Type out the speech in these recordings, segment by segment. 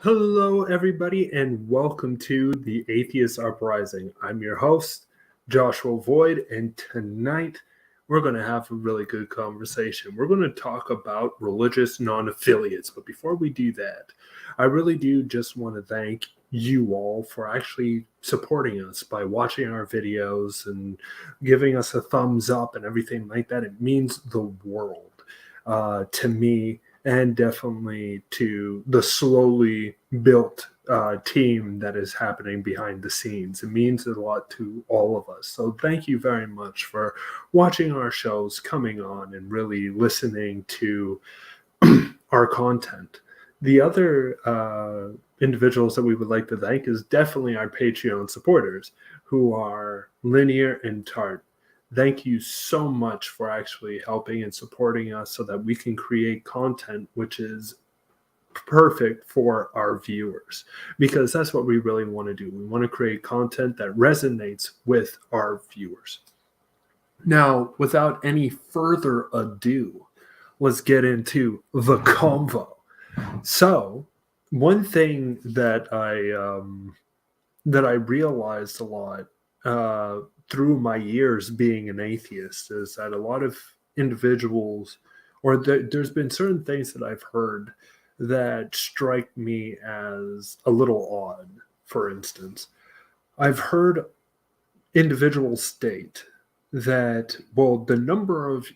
Hello, everybody, and welcome to the Atheist Uprising. I'm your host, Joshua Void, and tonight we're going to have a really good conversation. We're going to talk about religious non-affiliates, but before we do that, I really do just want to thank you all for actually supporting us by watching our videos and giving us a thumbs up and everything like that. It means the world to me and definitely to the slowly built team that is happening behind the scenes. It means a lot to all of us. So thank you very much for watching our shows, coming on, and really listening to our content. The other individuals that we would like to thank is definitely our Patreon supporters, who are Linear and TART. Thank you so much for actually helping and supporting us so that we can create content which is perfect for our viewers, because that's what we really want to do. We want to create content that resonates with our viewers. Now, without any further ado, let's get into the convo. So, one thing that I realized a lot through my years being an atheist is that a lot of individuals, or there's been certain things that I've heard that strike me as a little odd. For instance, I've heard individuals state that, well, the number of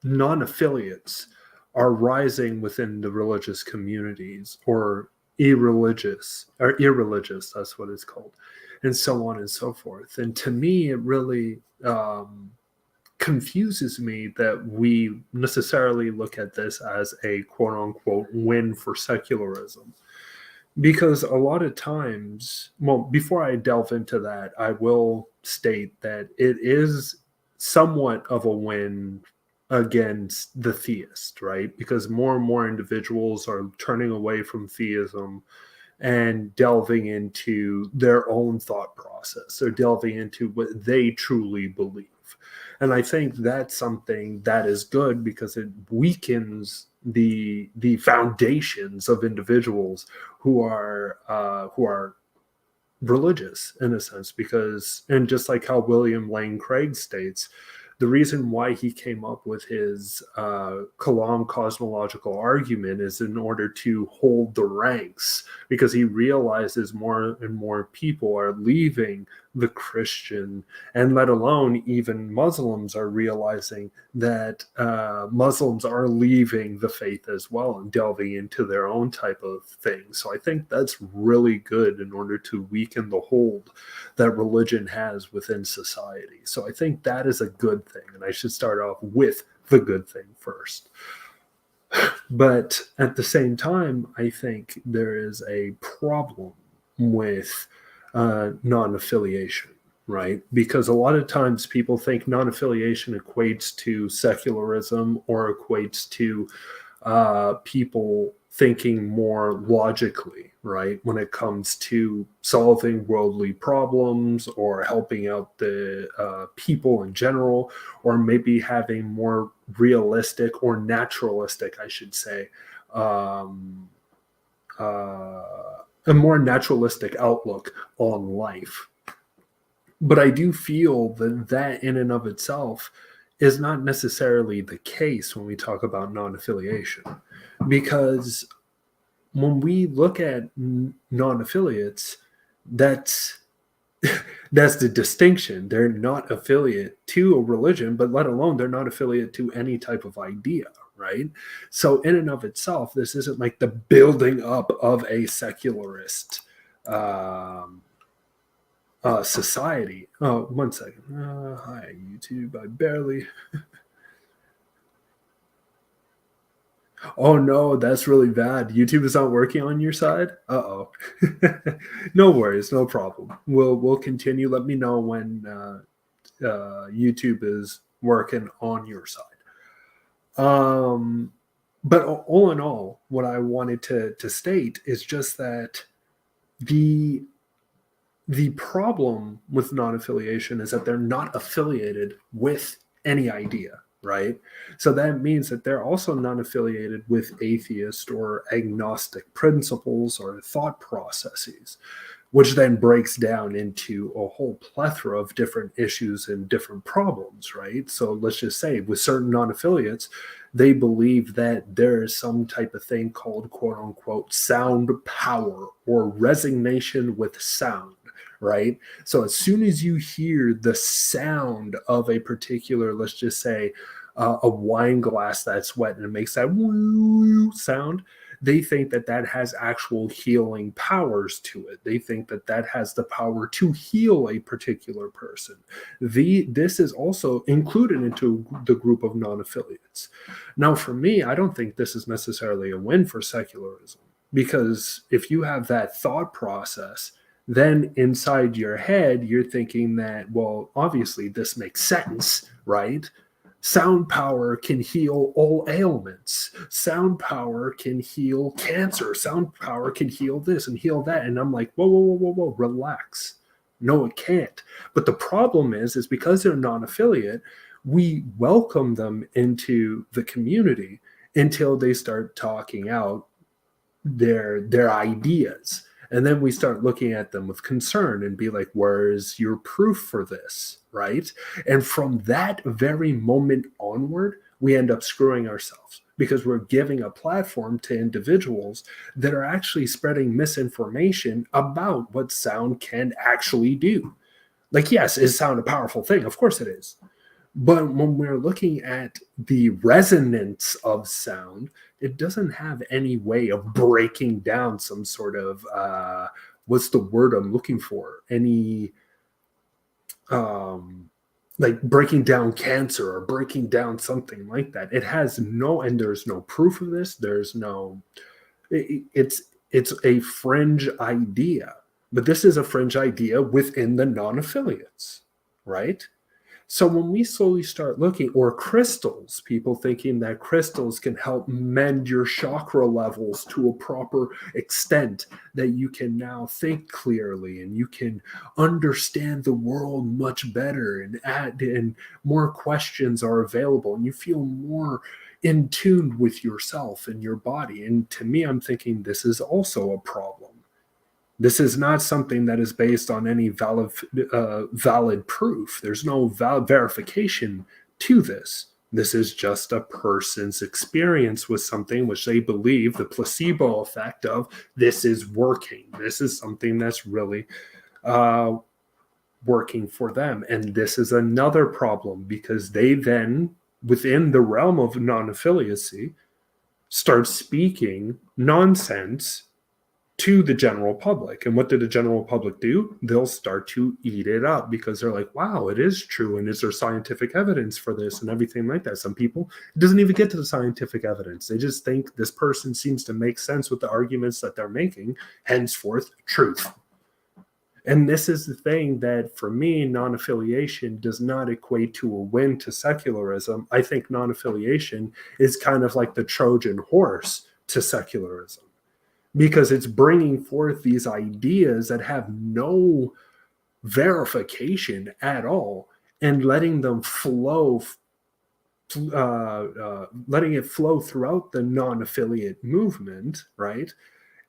non-affiliates are rising within the religious communities, or irreligious, that's what it's called, and so on and so forth. And to me, it really confuses me that we necessarily look at this as a quote unquote win for secularism. Because a lot of times, well, before I delve into that, I will state that it is somewhat of a win against the theist, right? Because more and more individuals are turning away from theism and delving into their own thought process. They're delving into what they truly believe. And I think that's something that is good, because it weakens the foundations of individuals who are religious in a sense. Because, and just like how William Lane Craig states, the reason why he came up with his Kalam cosmological argument is in order to hold the ranks, because he realizes more and more people are leaving the Christian, and let alone even Muslims are realizing that Muslims are leaving the faith as well and delving into their own type of thing. So I think that's really good in order to weaken the hold that religion has within society. So I think that is a good thing, and I should start off with the good thing first. But at the same time, I think there is a problem with non-affiliation, right? Because a lot of times people think non-affiliation equates to secularism, or equates to people thinking more logically, right? When it comes to solving worldly problems, or helping out the people in general, or maybe having more realistic or naturalistic, I should say, a more naturalistic outlook on life. But I do feel that that in and of itself is not necessarily the case when we talk about non-affiliation. Because when we look at non-affiliates, that's that's the distinction. They're not affiliate to a religion, but let alone they're not affiliate to any type of idea, right? So in and of itself, this isn't like the building up of a secularist society. Oh, 1 second. Hi, YouTube. I barely. Oh no, that's really bad. YouTube is not working on your side. Uh-oh. No worries, no problem. We'll continue. Let me know when YouTube is working on your side. But all in all, what I wanted to state is just that the problem with non-affiliation is that they're not affiliated with any idea, right? So that means that they're also not affiliated with atheist or agnostic principles or thought processes, which then breaks down into a whole plethora of different issues and different problems, right? So let's just say with certain non-affiliates, they believe that there is some type of thing called quote unquote sound power or resignation with sound, right? So as soon as you hear the sound of a particular, let's just say, a wine glass that's wet and it makes that woo sound, they think that that has actual healing powers to it. They think that that has the power to heal a particular person. This is also included into the group of non-affiliates. Now, for me, I don't think this is necessarily a win for secularism, because if you have that thought process, then inside your head, you're thinking that, well, obviously this makes sense, right? Sound power can heal all ailments. Sound power can heal cancer. Sound power can heal this and heal that. And I'm like, whoa, whoa, whoa, whoa, whoa, relax. No, it can't. But the problem is because they're non-affiliate, we welcome them into the community until they start talking out their ideas. And then we start looking at them with concern and be like, where's your proof for this? Right. And from that very moment onward, we end up screwing ourselves because we're giving a platform to individuals that are actually spreading misinformation about what sound can actually do. Like, yes, is sound a powerful thing? Of course it is. But when we're looking at the resonance of sound, it doesn't have any way of breaking down some sort of what's the word I'm looking for? Any like breaking down cancer or breaking down something like that. It has no, and there's no proof of this. There's no, it's a fringe idea, but this is a fringe idea within the non-affiliates, right? So when we slowly start looking, or crystals, people thinking that crystals can help mend your chakra levels to a proper extent that you can now think clearly and you can understand the world much better, and more questions are available and you feel more in tune with yourself and your body. And to me, I'm thinking this is also a problem. This is not something that is based on any valid proof. There's no verification to this. This is just a person's experience with something which they believe the placebo effect of this is working. This is something that's really working for them. And this is another problem because they then, within the realm of non-affiliacy, start speaking nonsense to the general public. And what did the general public do? They'll start to eat it up because they're like, wow, it is true. And is there scientific evidence for this and everything like that? Some people, it doesn't even get to the scientific evidence. They just think this person seems to make sense with the arguments that they're making, henceforth, truth. And this is the thing that, for me, non-affiliation does not equate to a win to secularism. I think non-affiliation is kind of like the Trojan horse to secularism, because it's bringing forth these ideas that have no verification at all and letting them flow, letting it flow throughout the non-affiliate movement, right?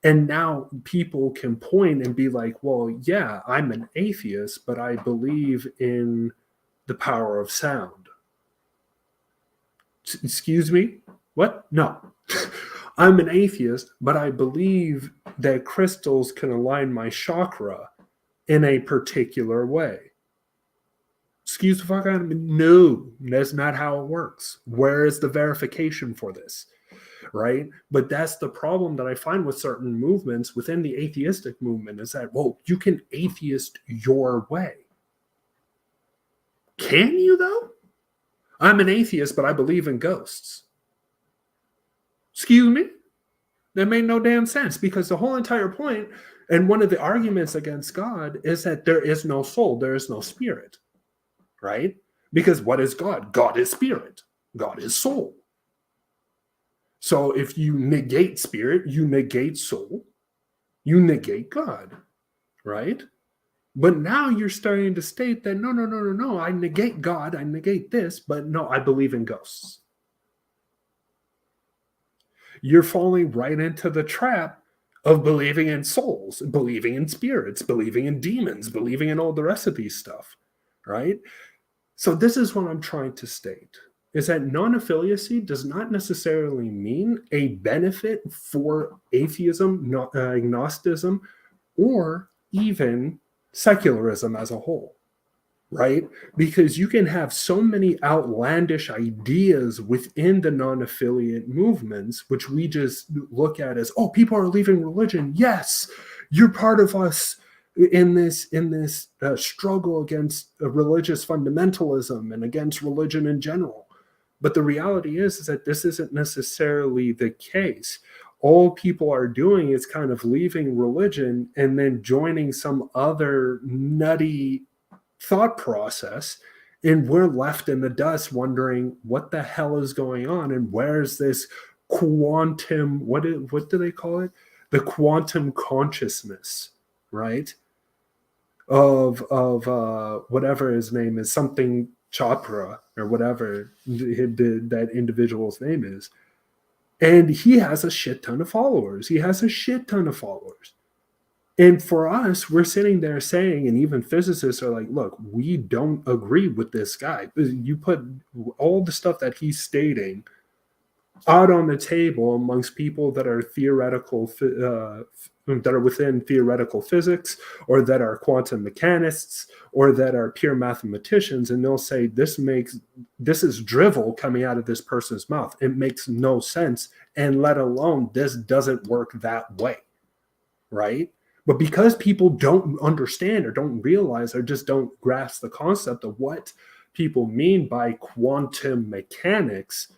And now people can point and be like, well, yeah, I'm an atheist, but I believe in the power of sound. Excuse me? What? No. I'm an atheist, but I believe that crystals can align my chakra in a particular way. Excuse the fuck out of me? No, that's not how it works. Where is the verification for this? Right? But that's the problem that I find with certain movements within the atheistic movement, is that, well, you can atheist your way. Can you, though? I'm an atheist, but I believe in ghosts. Excuse me? That made no damn sense, because the whole entire point, and one of the arguments against God, is that there is no soul, there is no spirit, right? Because what is God? God is spirit. God is soul. So if you negate spirit, you negate soul, you negate God, right? But now you're starting to state that no, no, no, no, no, I negate God, I negate this, but no, I believe in ghosts. You're falling right into the trap of believing in souls, believing in spirits, believing in demons, believing in all the rest of these stuff, right? So this is what I'm trying to state is that non-affiliacy does not necessarily mean a benefit for atheism, agnosticism, or even secularism as a whole, right? Because you can have so many outlandish ideas within the non-affiliate movements, which we just look at as, oh, people are leaving religion. Yes, you're part of us in this struggle against religious fundamentalism and against religion in general. But the reality is that this isn't necessarily the case. All people are doing is kind of leaving religion and then joining some other nutty thought process, and we're left in the dust wondering what the hell is going on and where's this quantum, what do they call it, the quantum consciousness, right, of whatever his name is, something Chopra or whatever that individual's name is. And he has a shit ton of followers. And for us, we're sitting there saying, and even physicists are like, look, we don't agree with this guy. You put all the stuff that he's stating out on the table amongst people that are that are within theoretical physics, or that are quantum mechanists, or that are pure mathematicians, and they'll say this is drivel coming out of this person's mouth. It makes no sense, and let alone this doesn't work that way, right? But because people don't understand or don't realize or just don't grasp the concept of what people mean by quantum mechanics,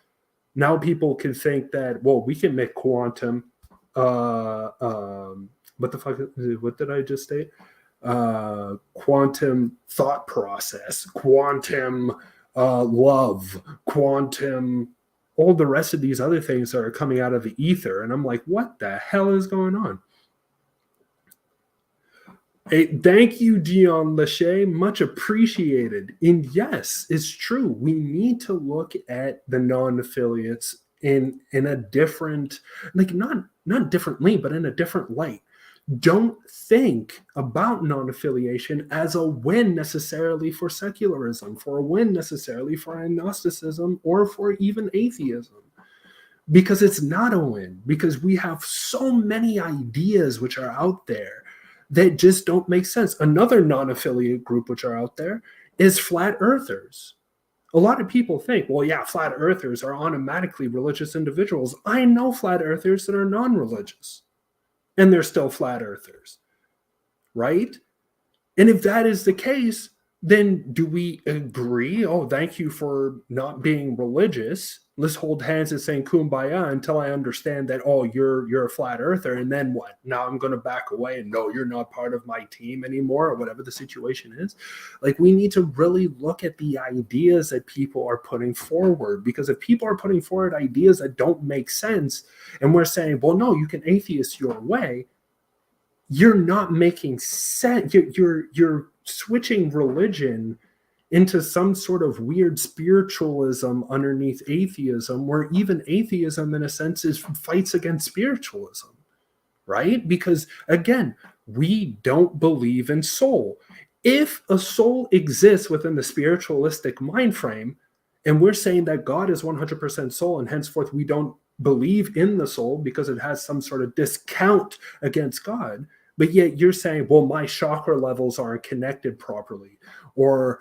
now people can think that, well, we can make quantum, what the fuck, what did I just state? Quantum thought process, quantum love, quantum, all the rest of these other things that are coming out of the ether. And I'm like, what the hell is going on? Hey, thank you, Dion Lachey. Much appreciated. And yes, it's true. We need to look at the non-affiliates in a different, like not differently, but in a different light. Don't think about non-affiliation as a win necessarily for secularism, for a win necessarily for agnosticism, or for even atheism. Because it's not a win, because we have so many ideas which are out there that just don't make sense. Another non-affiliate group which are out there is flat earthers. A lot of people think, well, yeah, flat earthers are automatically religious individuals. I know flat earthers that are non-religious, and they're still flat earthers, right? And if that is the case, then do we agree? Oh, thank you for not being religious. Let's hold hands and saying kumbaya until I understand that, oh, you're a flat earther. And then what? Now I'm going to back away and no, you're not part of my team anymore, or whatever the situation is. Like, we need to really look at the ideas that people are putting forward, because if people are putting forward ideas that don't make sense and we're saying, well, no, you can atheist your way, you're not making sense. You're switching religion into some sort of weird spiritualism underneath atheism, where even atheism in a sense is fights against spiritualism, right? Because again, we don't believe in soul. If a soul exists within the spiritualistic mind frame, and we're saying that God is 100% soul, and henceforth we don't believe in the soul because it has some sort of discount against God, but yet you're saying, well, my chakra levels aren't connected properly, or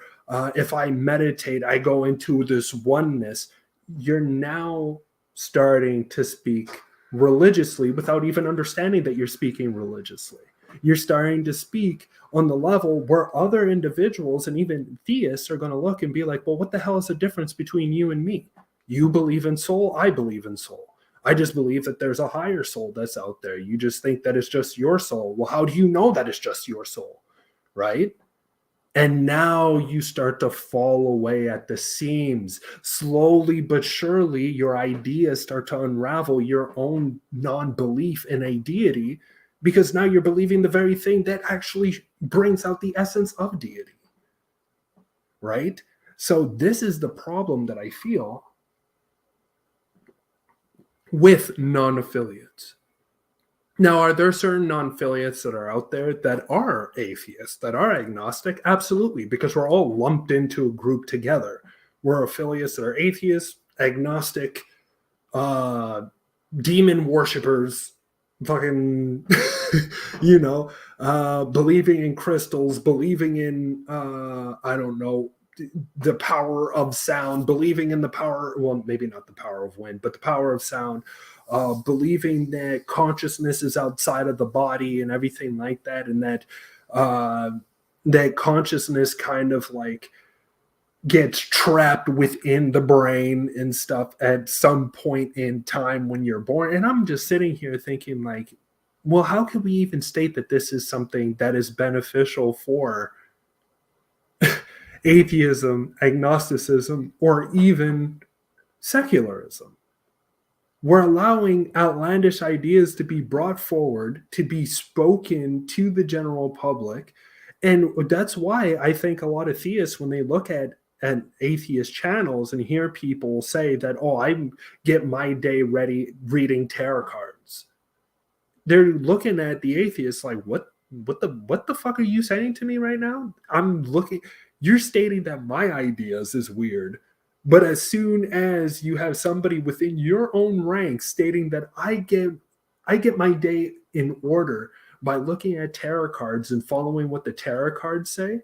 if I meditate, I go into this oneness. You're now starting to speak religiously without even understanding that you're speaking religiously. You're starting to speak on the level where other individuals and even theists are going to look and be like, well, what the hell is the difference between you and me? You believe in soul, I believe in soul. I just believe that there's a higher soul that's out there. You just think that it's just your soul. Well, how do you know that it's just your soul? Right? And now you start to fall away at the seams. Slowly but surely, your ideas start to unravel, your own non-belief in a deity because now you're believing the very thing that actually brings out the essence of deity, right? So this is the problem that I feel with non-affiliates. Now, are there certain non-affiliates that are out there that are atheists, that are agnostic? Absolutely, because we're all lumped into a group together. We're affiliates that are atheists, agnostic, demon worshippers, fucking, believing in crystals, believing in, I don't know, the power of sound, believing in the power, well, maybe not the power of wind, but the power of sound, believing that consciousness is outside of the body and everything like that, and that that consciousness kind of like gets trapped within the brain and stuff at some point in time when you're born. And I'm just sitting here thinking like, well, how can we even state that this is something that is beneficial for atheism, agnosticism, or even secularism? We're allowing outlandish ideas to be brought forward, to be spoken to the general public. And that's why I think a lot of theists, when they look at atheist channels and hear people say that, oh, I get my day ready reading tarot cards, they're looking at the atheists like, what the fuck are you saying to me right now? You're stating that my ideas is weird. But as soon as you have somebody within your own ranks stating that I get my day in order by looking at tarot cards and following what the tarot cards say,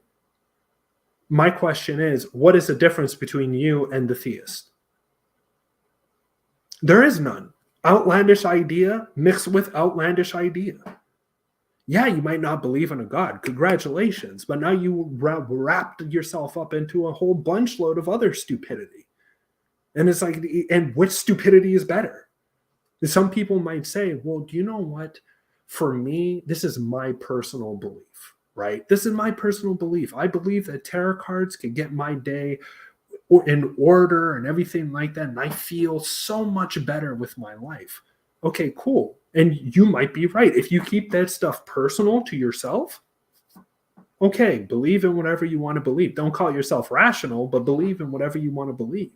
my question is, what is the difference between you and the theist? There is none. Outlandish idea mixed with outlandish idea. Yeah, you might not believe in a God. Congratulations. But now you wrapped yourself up into a whole bunch load of other stupidity. And it's like, and which stupidity is better? Some people might say, well, do you know what? For me, this is my personal belief, right? This is my personal belief. I believe that tarot cards can get my day in order and everything like that. And I feel so much better with my life. Okay, cool. And you might be right. If you keep that stuff personal to yourself, okay, believe in whatever you want to believe. Don't call yourself rational, but believe in whatever you want to believe.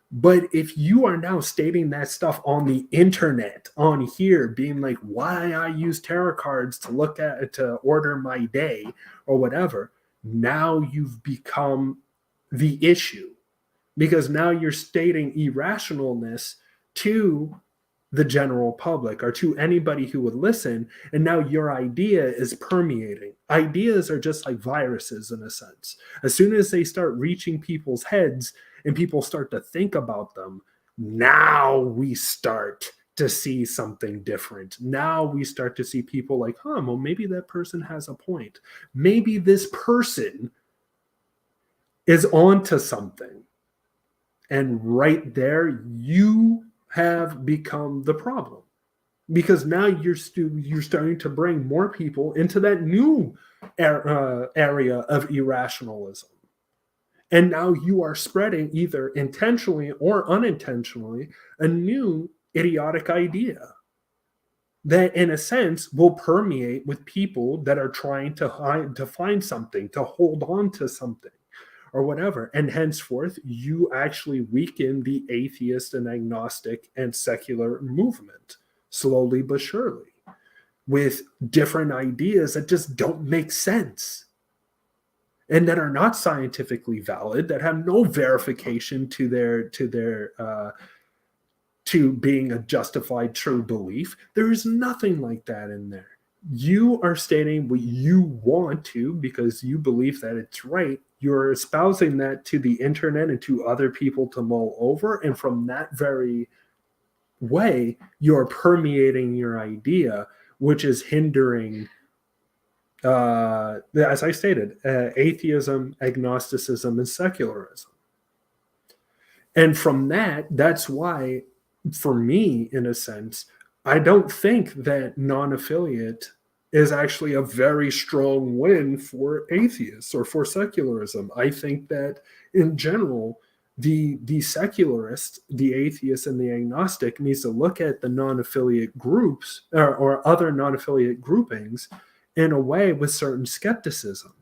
But if you are now stating that stuff on the internet, on here, being like, why I use tarot cards to order my day or whatever, now you've become the issue, because now you're stating irrationalness to the general public or to anybody who would listen. And now your idea is permeating. Ideas are just like viruses in a sense. As soon as they start reaching people's heads and people start to think about them, now we start to see something different. Now we start to see people like, well, maybe that person has a point. Maybe this person is onto something. And right there, you have become the problem, because now you're starting to bring more people into that new area of irrationalism. And now you are spreading, either intentionally or unintentionally, a new idiotic idea that, in a sense, will permeate with people that are trying to find something, to hold on to something or whatever. And henceforth, you actually weaken the atheist and agnostic and secular movement, slowly but surely, with different ideas that just don't make sense and that are not scientifically valid, that have no verification to being a justified true belief. There is nothing like that in there. You are stating what you want to because you believe that it's right. You're espousing that to the internet and to other people to mull over. And from that very way, you're permeating your idea, which is hindering, as I stated, atheism, agnosticism, and secularism. And from that's why, for me, in a sense, I don't think that non-affiliate is actually a very strong win for atheists or for secularism. I think that in general, The secularist, the atheist, and the agnostic needs to look at the non-affiliate groups or other non-affiliate groupings in a way with certain skepticism.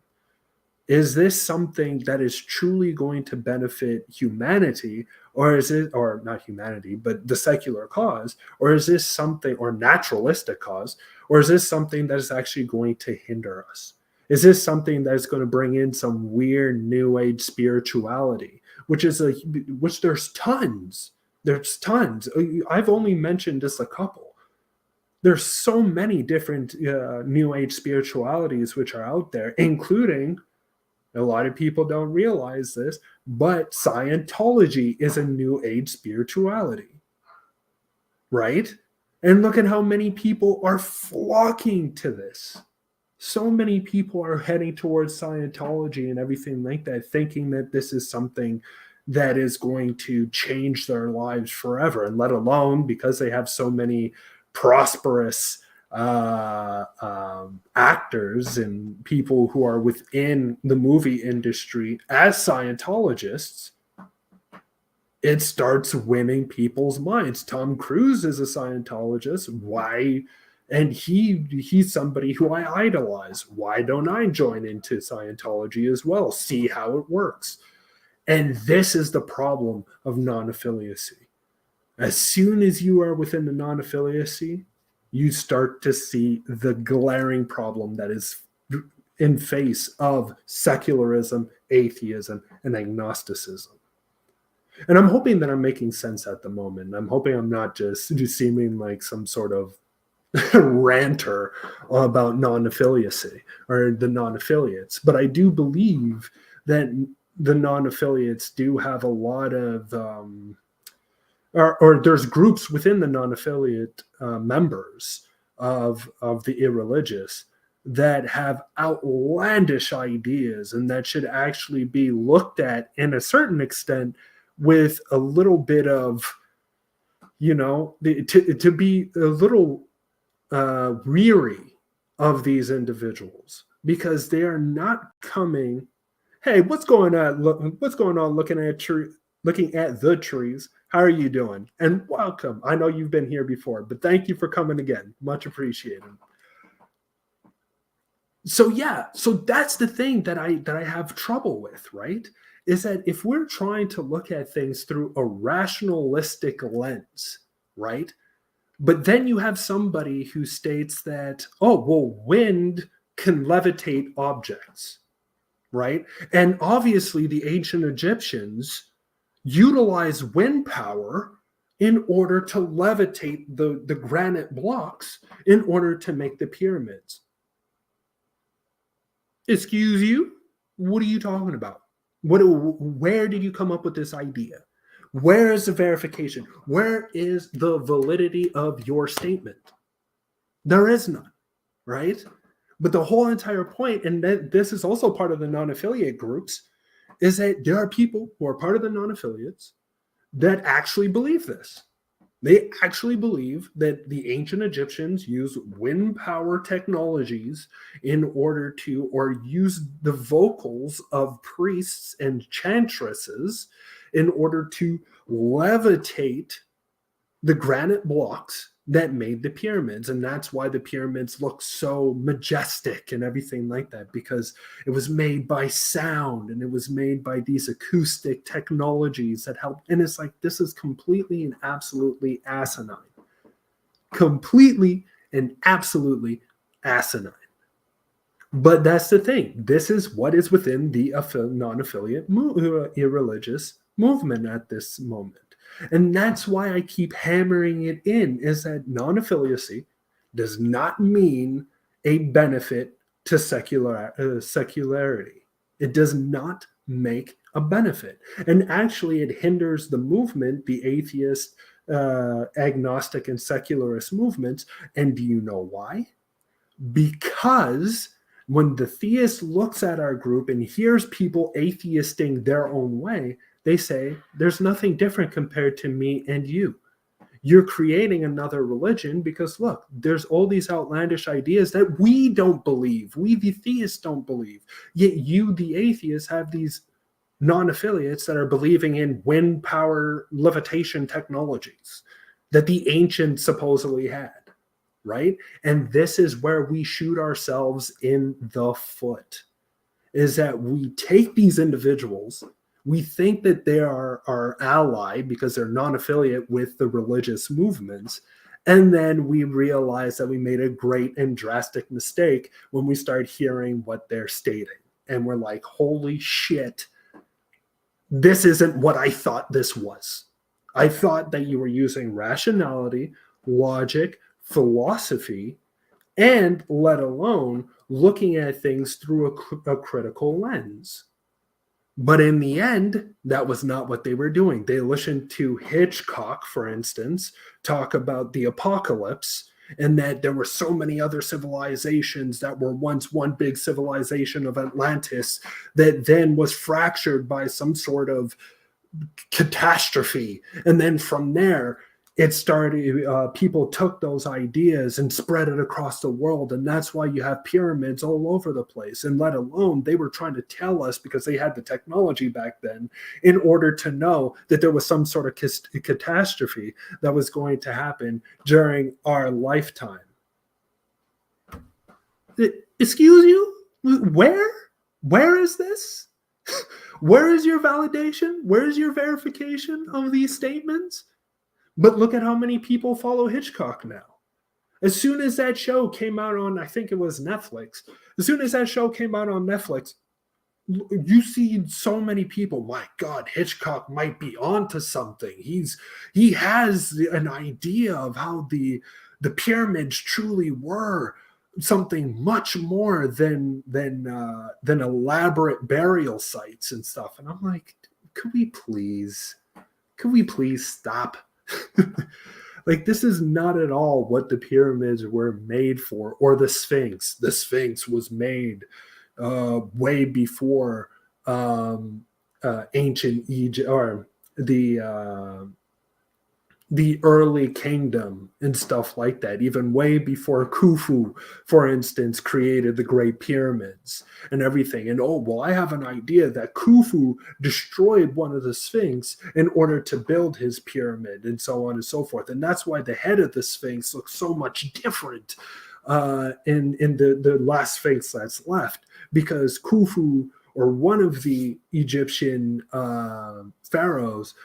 Is this something that is truly going to benefit humanity, or is it, or not humanity, but the secular cause, or is this something, or naturalistic cause, or is this something that is actually going to hinder us? Is this something that's going to bring in some weird new age spirituality, which there's tons. There's tons. I've only mentioned just a couple. There's so many different new age spiritualities which are out there, including, a lot of people don't realize this, but Scientology is a new age spirituality, right? And look at how many people are flocking to this. So many people are heading towards Scientology and everything like that, thinking that this is something that is going to change their lives forever, and let alone because they have so many prosperous actors and people who are within the movie industry as Scientologists, it starts winning people's minds. Tom Cruise is a Scientologist. Why? And he's somebody who I idolize. Why don't I join into Scientology as well? See how it works. And this is the problem of non-affiliacy. As soon as you are within the non-affiliacy, you start to see the glaring problem that is in face of secularism, atheism, and agnosticism. And I'm hoping that I'm making sense at the moment. I'm hoping I'm not just seeming like some sort of ranter about non-affiliacy or the non-affiliates. But I do believe that the non-affiliates do have a lot of or there's groups within the non-affiliate members of the irreligious that have outlandish ideas, and that should actually be looked at in a certain extent with a little bit of, to be a little weary of these individuals, because they are not coming, hey, what's going on looking at the trees. How are you doing? And welcome. I know you've been here before, but thank you for coming again. Much appreciated. So that's the thing that I have trouble with, right? Is that if we're trying to look at things through a rationalistic lens, right? But then you have somebody who states that, wind can levitate objects, right? And obviously the ancient Egyptians utilize wind power in order to levitate the granite blocks in order to make the pyramids. Excuse you? What are you talking about? Where did you come up with this idea? Where is the verification? Where is the validity of your statement? There is none, right? But the whole entire point, and this is also part of the non-affiliate groups, is that there are people who are part of the non-affiliates that actually believe this. They actually believe that the ancient Egyptians used wind power technologies in order to, or use the vocals of priests and chantresses in order to levitate the granite blocks that made the pyramids. And that's why the pyramids look so majestic and everything like that, because it was made by sound and it was made by these acoustic technologies that help. And it's like, this is completely and absolutely asinine. Completely and absolutely asinine. But that's the thing. This is what is within the non-affiliate irreligious movement at this moment. And that's why I keep hammering it in, is that non-affiliacy does not mean a benefit to secularity. It does not make a benefit. And actually, it hinders the movement, the atheist, agnostic, and secularist movements. And do you know why? Because when the theist looks at our group and hears people atheisting their own way, they say, there's nothing different compared to me and you. You're creating another religion because, look, there's all these outlandish ideas that we don't believe. We, the theists, don't believe. Yet you, the atheists, have these non-affiliates that are believing in wind power levitation technologies that the ancients supposedly had, right? And this is where we shoot ourselves in the foot, is that we take these individuals, we think that they are our ally because they're non-affiliate with the religious movements, and then we realize that we made a great and drastic mistake when we start hearing what they're stating. And we're like, holy shit, this isn't what I thought this was. I thought that you were using rationality, logic, philosophy, and let alone looking at things through a critical lens. But in the end, that was not what they were doing. They listened to Hitchcock, for instance, talk about the apocalypse and that there were so many other civilizations that were once one big civilization of Atlantis that then was fractured by some sort of catastrophe. And then from there, it started, people took those ideas and spread it across the world. And that's why you have pyramids all over the place. And let alone, they were trying to tell us, because they had the technology back then, in order to know that there was some sort of catastrophe that was going to happen during our lifetime. Excuse you? Where is this? Where is your validation? Where is your verification of these statements? But look at how many people follow Hitchcock now. As soon as that show came out on, I think it was Netflix, as soon as that show came out on Netflix, you see so many people, my God, Hitchcock might be onto something. He has an idea of how the pyramids truly were something much more than elaborate burial sites and stuff. And I'm like, could we please stop? Like, this is not at all what the pyramids were made for, or the Sphinx. The Sphinx was made way before ancient Egypt, or the early kingdom and stuff like that, even way before Khufu, for instance, created the Great Pyramids and everything. And, oh, well, I have an idea that Khufu destroyed one of the Sphinx in order to build his pyramid, and so on and so forth. And that's why the head of the Sphinx looks so much different in the last Sphinx that's left, because Khufu, or one of the Egyptian pharaohs,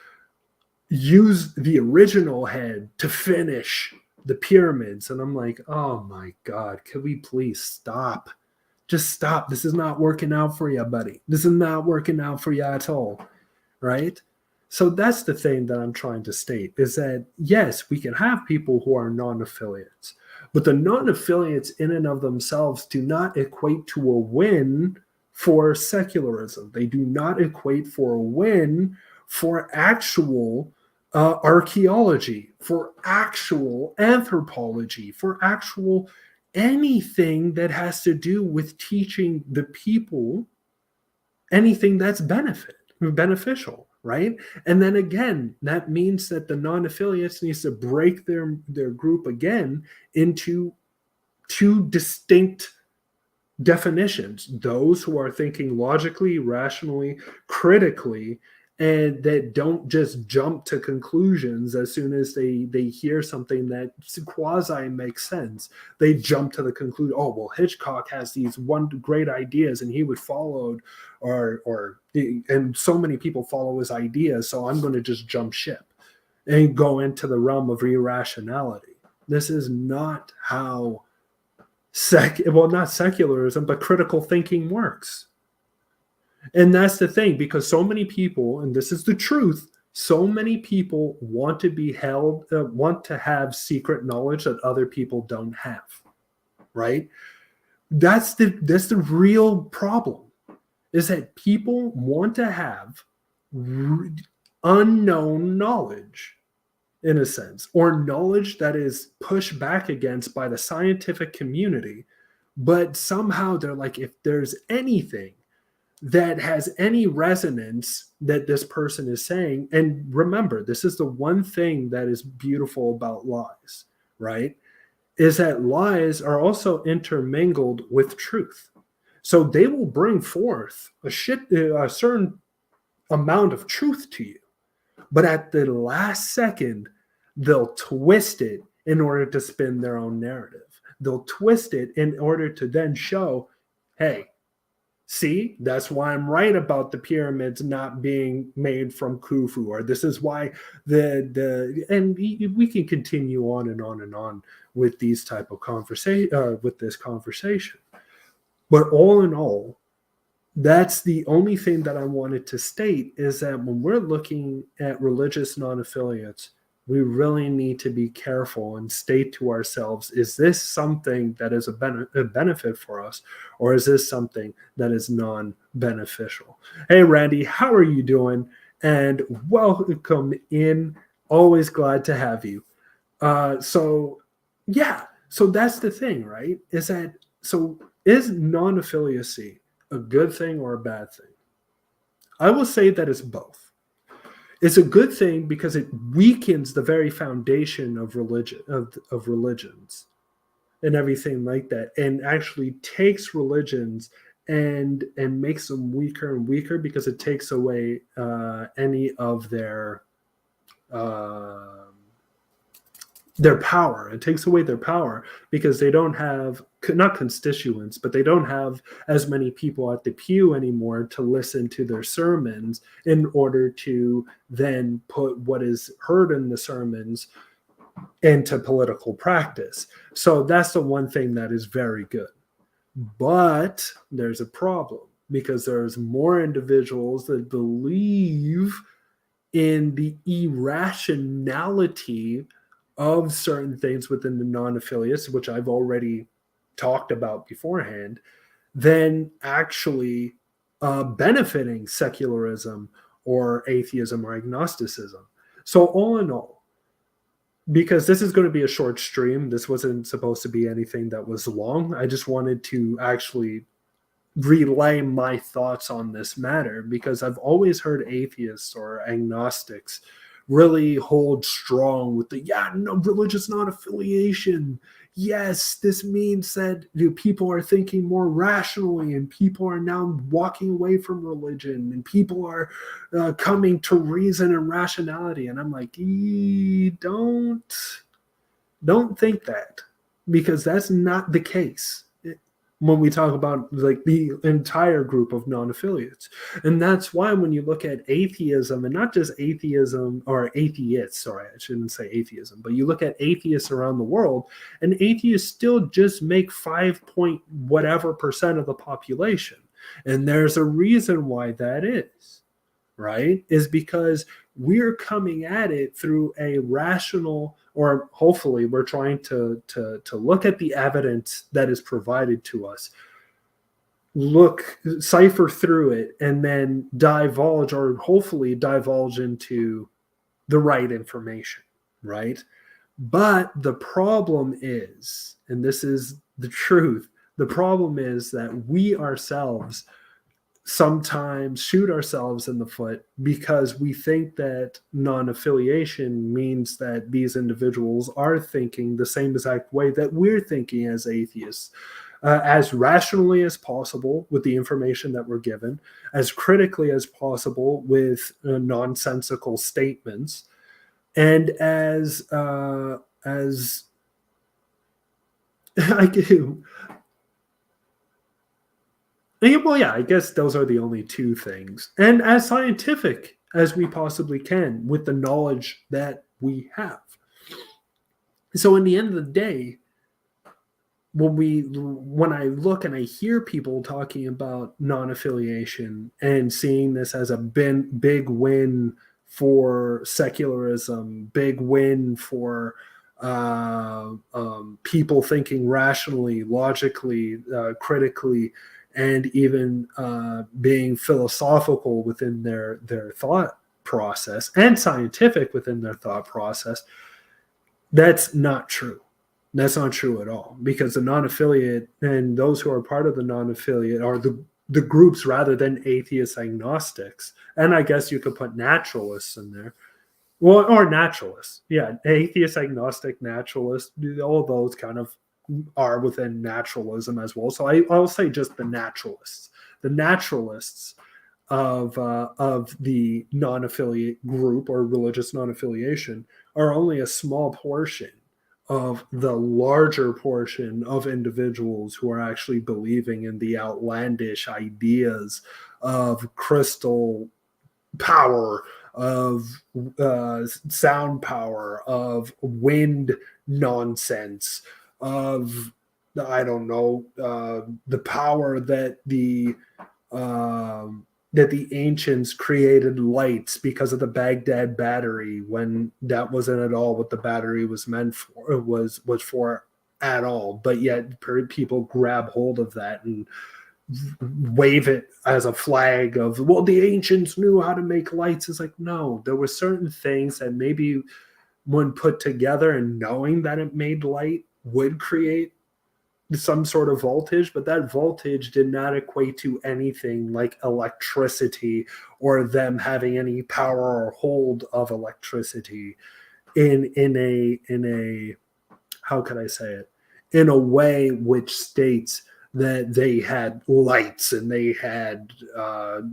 use the original head to finish the pyramids. And I'm like, oh my God, can we please stop? Just stop. This is not working out for you, buddy. This is not working out for you at all, right? So that's the thing that I'm trying to state, is that, yes, we can have people who are non-affiliates, but the non-affiliates in and of themselves do not equate to a win for secularism. They do not equate for a win for actual archaeology, for actual anthropology, for actual anything that has to do with teaching the people anything that's beneficial, right? And then again, that means that the non-affiliates needs to break their group again into two distinct definitions: those who are thinking logically, rationally, critically, and that don't just jump to conclusions as soon as they hear something that quasi makes sense. They jump to the conclusion, oh, well, Hitchcock has these one great ideas and he would follow, and so many people follow his ideas, so I'm going to just jump ship and go into the realm of irrationality. This is not how not secularism, but critical thinking works. And that's the thing, because so many people, and this is the truth, so many people want to be held, want to have secret knowledge that other people don't have, right? That's the real problem, is that people want to have unknown knowledge, in a sense, or knowledge that is pushed back against by the scientific community. But somehow they're like, if there's anything that has any resonance that this person is saying, and remember, this is the one thing that is beautiful about lies, right? Is that lies are also intermingled with truth. So they will bring forth a certain amount of truth to you. But at the last second, they'll twist it in order to spin their own narrative. They'll twist it in order to then show, hey, see, that's why I'm about the pyramids not being made from Khufu, or this is why and we can continue on and on and on with these type of with this conversation. But all in all, that's the only thing that I wanted to state, is that when we're looking at religious non-affiliates, we really need to be careful and state to ourselves, is this something that is a benefit for us, or is this something that is non-beneficial? Hey, Randy, how are you doing? And welcome in. Always glad to have you. So that's the thing, right? Is non-affiliacy a good thing or a bad thing? I will say that it's both. It's a good thing because it weakens the very foundation of religion, of religions and everything like that, and actually takes religions and makes them weaker and weaker, because it takes away any of their power. It takes away their power because they don't have, not constituents, but they don't have as many people at the pew anymore to listen to their sermons in order to then put what is heard in the sermons into political practice. So that's the one thing that is very good. But there's a problem, because there's more individuals that believe in the irrationality of certain things within the non-affiliates, which I've already talked about beforehand, than actually benefiting secularism or atheism or agnosticism. So all in all, because this is going to be a short stream, this wasn't supposed to be anything that was long. I just wanted to actually relay my thoughts on this matter, because I've always heard atheists or agnostics really hold strong with religious non-affiliation. Yes, this means that people are thinking more rationally, and people are now walking away from religion, and people are coming to reason and rationality. And I'm like, don't think that, because that's not the case when we talk about like the entire group of non-affiliates. And that's why when you look at atheism, and not just atheism or atheists, sorry, I shouldn't say atheism, but you look at atheists around the world, and atheists still just make 5% of the population. And there's a reason why that is, right? Is because we're coming at it through a rational, or hopefully we're trying to look at the evidence that is provided to us, cipher through it, and then hopefully divulge into the right information, right? But the problem is, and this is the truth, the problem is that we ourselves sometimes shoot ourselves in the foot, because we think that non-affiliation means that these individuals are thinking the same exact way that we're thinking as atheists, as rationally as possible with the information that we're given, as critically as possible with nonsensical statements, and as I do. Well, yeah, I guess those are the only two things. And as scientific as we possibly can with the knowledge that we have. So in the end of the day, when I look and I hear people talking about non-affiliation and seeing this as a big win for secularism, big win for people thinking rationally, logically, critically, and even being philosophical within their thought process, and scientific within their thought process, that's not true. That's not true at all, because the non-affiliate and those who are part of the non-affiliate are the groups rather than atheist agnostics. And I guess you could put naturalists in there. Well, or naturalists. Yeah, atheist, agnostic, naturalist, all those kind of are within naturalism as well. So I'll say just the naturalists. The naturalists of the non-affiliate group or religious non-affiliation are only a small portion of the larger portion of individuals who are actually believing in the outlandish ideas of crystal power, of sound power, of wind nonsense, of I don't know the power that the ancients created lights because of the Baghdad battery when that wasn't at all what the battery was meant for was for at all. But yet people grab hold of that and wave it as a flag of, well, the ancients knew how to make lights. It's like, no, there were certain things that maybe when put together and knowing that it made light would create some sort of voltage, but that voltage did not equate to anything like electricity or them having any power or hold of electricity in a how can I say it, in a way which states that they had lights and they had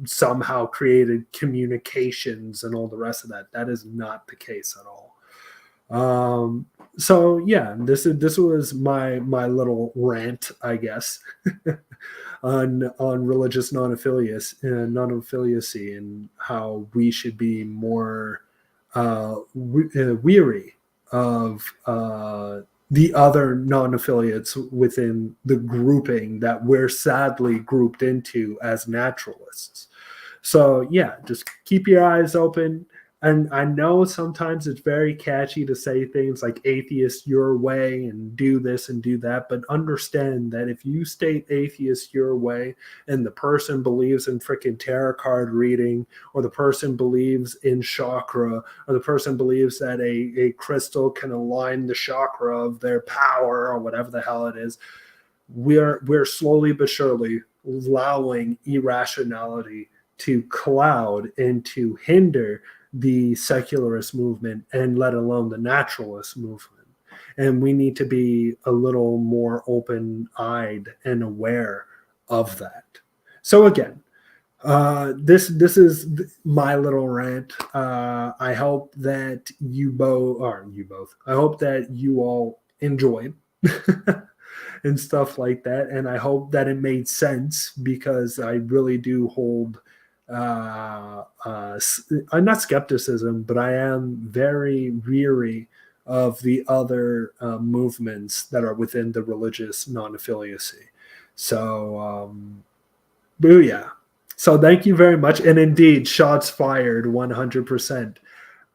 somehow created communications and all the rest of that. That is not the case at all. So yeah, this was my little rant, I guess, on religious non-affiliacy and how we should be more weary of the other non-affiliates within the grouping that we're sadly grouped into as naturalists. So yeah, just keep your eyes open. And I know sometimes it's very catchy to say things like atheist your way and do this and do that, but understand that if you state atheist your way and the person believes in freaking tarot card reading, or the person believes in chakra, or the person believes that a crystal can align the chakra of their power or whatever the hell it is, we're slowly but surely allowing irrationality to cloud and to hinder the secularist movement, and let alone the naturalist movement. And we need to be a little more open-eyed and aware of that. So again, this is my little rant. I hope that you both, I hope that you all enjoyed and stuff like that. And I hope that it made sense, because I really do hold not skepticism, but I am very weary of the other movements that are within the religious non-affiliacy. So, booyah. So thank you very much. And indeed, shots fired 100%.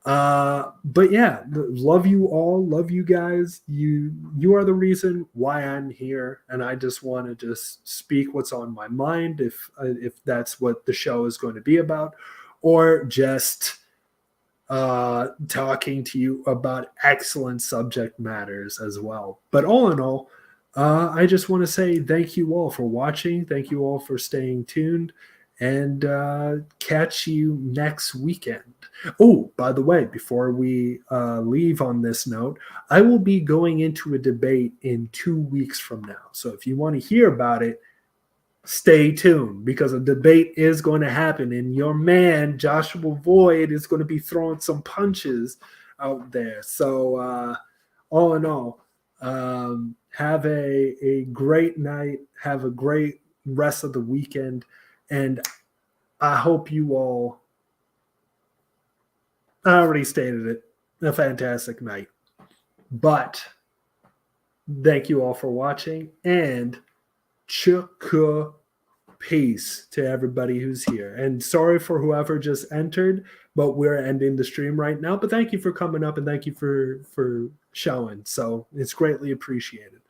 But yeah, love you all, love you guys. You are the reason why I'm here, and I just want to just speak what's on my mind, if that's what the show is going to be about, or just talking to you about excellent subject matters as well. But all in all, I just want to say thank you all for watching, thank you all for staying tuned, and catch you next weekend. Oh, by the way, before we leave on this note, I will be going into a debate in 2 weeks from now. So if you want to hear about it, stay tuned, because a debate is going to happen, and your man, Joshua Void, is going to be throwing some punches out there. So all in all, have a great night. Have a great rest of the weekend. And I hope you all, I already stated it, a fantastic night. But thank you all for watching, and chukka peace to everybody who's here. And sorry for whoever just entered, but we're ending the stream right now. But thank you for coming up, and thank you for showing. So it's greatly appreciated.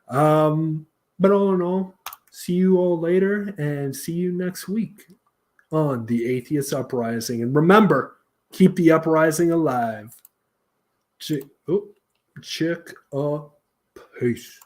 But all in all, see you all later, and see you next week on the Atheist Uprising. And remember, keep the uprising alive. Check up. Peace.